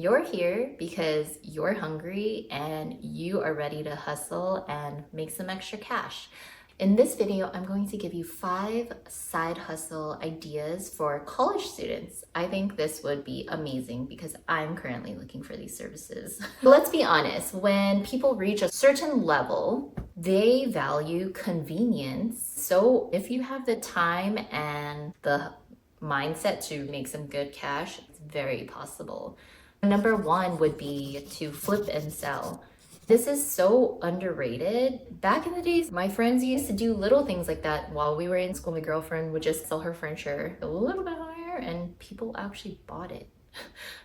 You're here because you're hungry and you are ready to hustle and make some extra cash. In this video, I'm going to give you 5 side hustle ideas for college students. I think this would be amazing because I'm currently looking for these services. Let's be honest, when people reach a certain level, they value convenience. So if you have the time and the mindset to make some good cash, it's very possible. Number 1 would be to flip and sell. This is so underrated. Back in the days, my friends used to do little things like that while we were in school. My girlfriend would just sell her furniture a little bit higher and people actually bought it.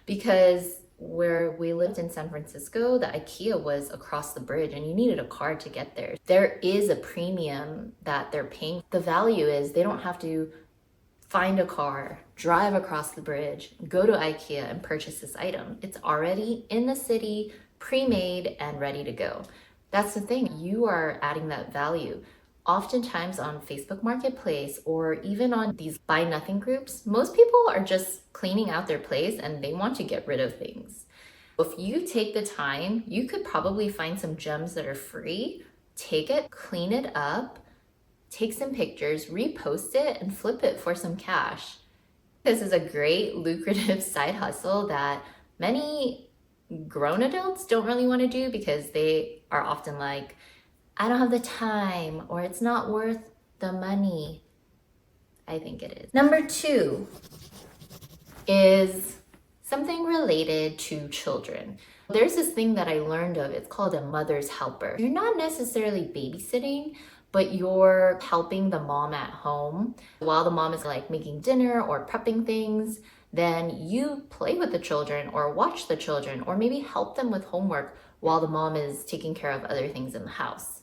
Because where we lived in San Francisco, the IKEA was across the bridge and you needed a car to get there. There is a premium that they're paying. The value is they don't have to find a car, drive across the bridge, go to IKEA and purchase this item. It's already in the city, pre-made and ready to go. That's the thing, you are adding that value. Oftentimes on Facebook Marketplace or even on these buy nothing groups, most people are just cleaning out their place and they want to get rid of things. If you take the time, you could probably find some gems that are free, take it, clean it up, take some pictures, repost it, and flip it for some cash. This is a great lucrative side hustle that many grown adults don't really want to do because they are often like, I don't have the time, or it's not worth the money. I think it is. Number 2 is something related to children. There's this thing that I learned of, it's called a mother's helper. You're not necessarily babysitting, but you're helping the mom at home while the mom is like making dinner or prepping things. Then you play with the children or watch the children or maybe help them with homework while the mom is taking care of other things in the house.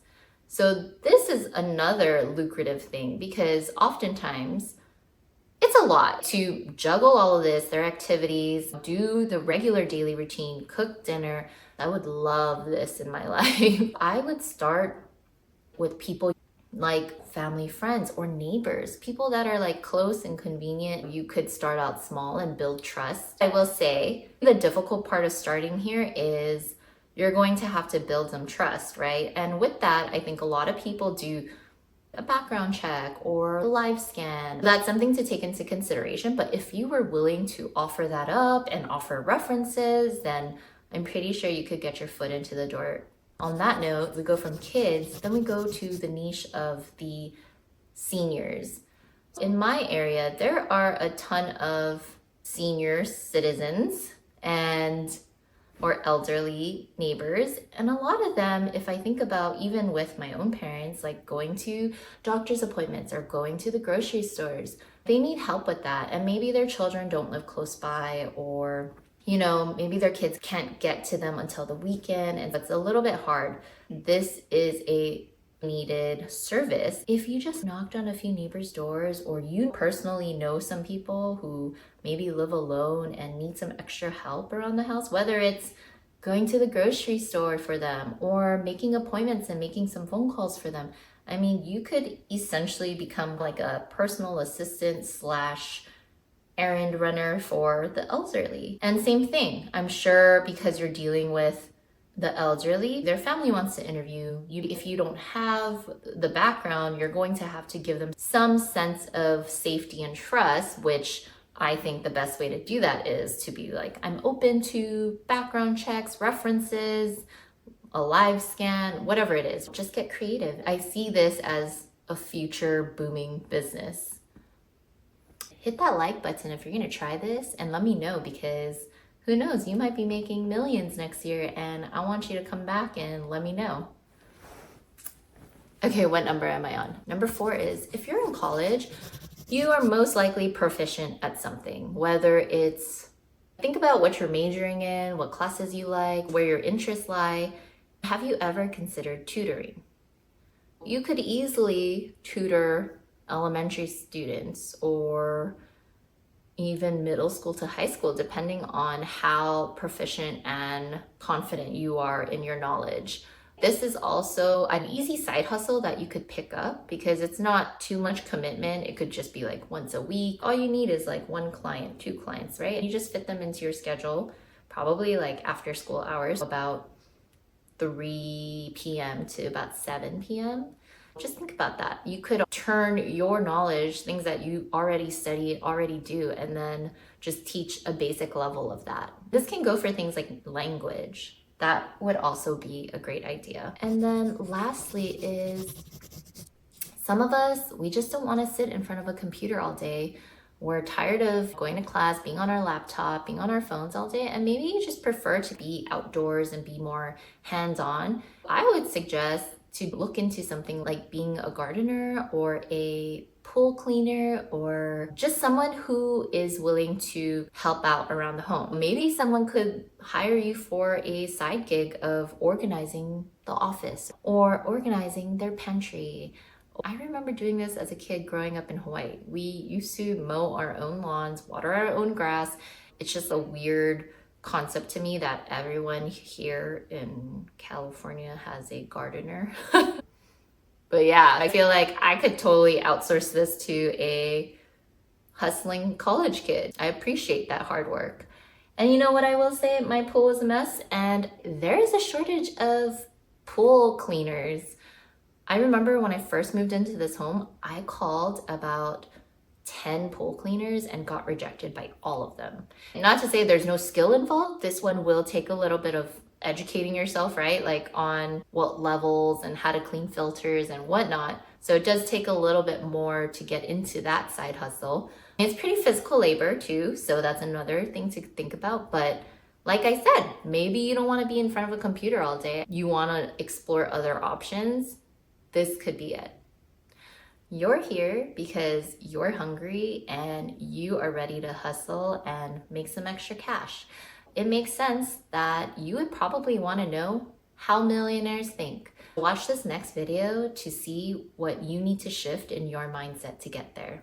So this is another lucrative thing because oftentimes it's a lot to juggle all of this, their activities, do the regular daily routine, cook dinner. I would love this in my life. I would start with people like family, friends, or neighbors, people that are like close and convenient. You could start out small and build trust. I will say the difficult part of starting here is you're going to have to build some trust, right? And with that, I think a lot of people do a background check or a live scan. That's something to take into consideration. But if you were willing to offer that up and offer references, then I'm pretty sure you could get your foot into the door. On that note, we go from kids, then we go to the niche of the seniors. In my area, there are a ton of senior citizens or elderly neighbors. And a lot of them, if I think about even with my own parents, like going to doctor's appointments or going to the grocery stores, they need help with that. And maybe their children don't live close by, or maybe their kids can't get to them until the weekend and it's a little bit hard. This is a needed service. If you just knocked on a few neighbors' doors or you personally know some people who maybe live alone and need some extra help around the house, whether it's going to the grocery store for them or making appointments and making some phone calls for them. I mean, you could essentially become like a personal assistant / errand runner for the elderly. And same thing, I'm sure because you're dealing with the elderly, their family wants to interview you. If you don't have the background, you're going to have to give them some sense of safety and trust, which I think the best way to do that is to be like, I'm open to background checks, references, a live scan, whatever it is. Just get creative. I see this as a future booming business. Hit that like button if you're gonna try this and let me know, because who knows, you might be making millions next year and I want you to come back and let me know. Okay, what number am I on? Number 4 is if you're in college, you are most likely proficient at something, whether it's, think about what you're majoring in, what classes you like, where your interests lie. Have you ever considered tutoring? You could easily tutor elementary students or even middle school to high school, depending on how proficient and confident you are in your knowledge. This is also an easy side hustle that you could pick up because it's not too much commitment. It could just be like once a week. All you need is like 1 client, 2 clients, right? You just fit them into your schedule. probably like after school hours, about 3 p.m. to about 7 p.m. Just think about that. You could turn your knowledge, things that you already study, already do, and then just teach a basic level of that. This can go for things like language. That would also be a great idea. And then lastly is, some of us, we just don't want to sit in front of a computer all day. We're tired of going to class, being on our laptop, being on our phones all day, and maybe you just prefer to be outdoors and be more hands-on. I would suggest to look into something like being a gardener or a pool cleaner, or just someone who is willing to help out around the home. Maybe someone could hire you for a side gig of organizing the office or organizing their pantry. I remember doing this as a kid growing up in Hawaii. We used to mow our own lawns, water our own grass. It's just a weird concept to me that everyone here in California has a gardener. But yeah, I feel like I could totally outsource this to a hustling college kid. I appreciate that hard work. And you know what I will say? My pool was a mess, and there is a shortage of pool cleaners. I remember when I first moved into this home, I called about 10 pool cleaners and got rejected by all of them. Not to say there's no skill involved. This one will take a little bit of educating yourself, right? Like on what levels and how to clean filters and whatnot. So it does take a little bit more to get into that side hustle. It's pretty physical labor too, so that's another thing to think about. But like I said, maybe you don't want to be in front of a computer all day. You want to explore other options. This could be it. You're here because you're hungry and you are ready to hustle and make some extra cash. It makes sense that you would probably want to know how millionaires think. Watch this next video to see what you need to shift in your mindset to get there.